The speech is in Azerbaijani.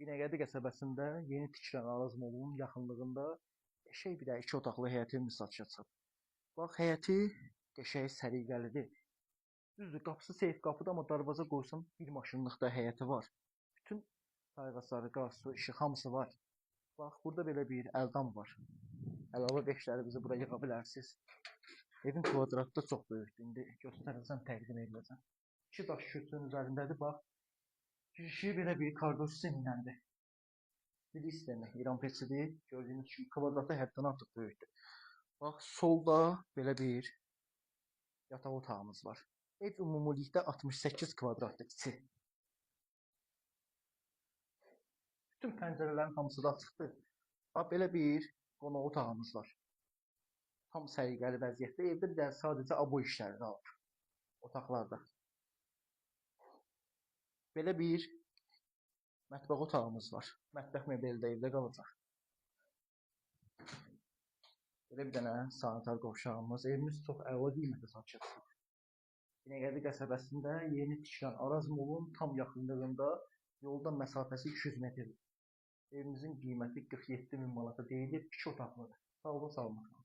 Binəqədi qəsəbəsində yeni tikilən Araz Molunun yaxınlığında qəşəng bir də 2 otaqlı həyəti evimiz satışa çıxıb. Bax, həyəti qəşəng səliqəlidir. Düzdür, qapısı seyf qapıdır, amma darvaza qoysan bir maşınlıq da həyəti var. Bütün sayğacları, qaz, su, işıq hamısı var. Bax, burada belə bir əldam var. Əlavə beşlərinizi bura yığa bilərsiniz. Evin kvadratı da çox böyükdür. İndi göstərəcəm, təqdim edəcəm. 2 daş kürsünün üzərindədir. Bax, girişi belə bir kargoş sistemindəndir. Bir sistemi İran peçidir. Gördüyünüz kimi kvadratı həddən artıq böyükdür. Bax, solda belə bir yataq otağımız var. Ev ümumilikdə 68 kvadratdır, kiçik. Bütün pəncərələrin hamısı da açıqdır. Bax, belə bir qonaq otağımız var. Tam səliqəli vəziyyətdə. Evdə bir də sadəcə abo işləri qalır otaqlarda. Belə bir mətbəx otağımız var. Mətbəx mebeli də evdə qalacaq. Belə bir dənə sanitar qovşağımız. Evimiz çox əla qiymətə satışa çıxıb. Binəqədi qəsəbəsində yeni tikilən Araz Molun tam yaxınlığında, yoldan məsafəsi 200 metrdir. Evimizin qiyməti 47 min manata deyilir, 2 otaqlıdır. Sağ olun, salamat qalın.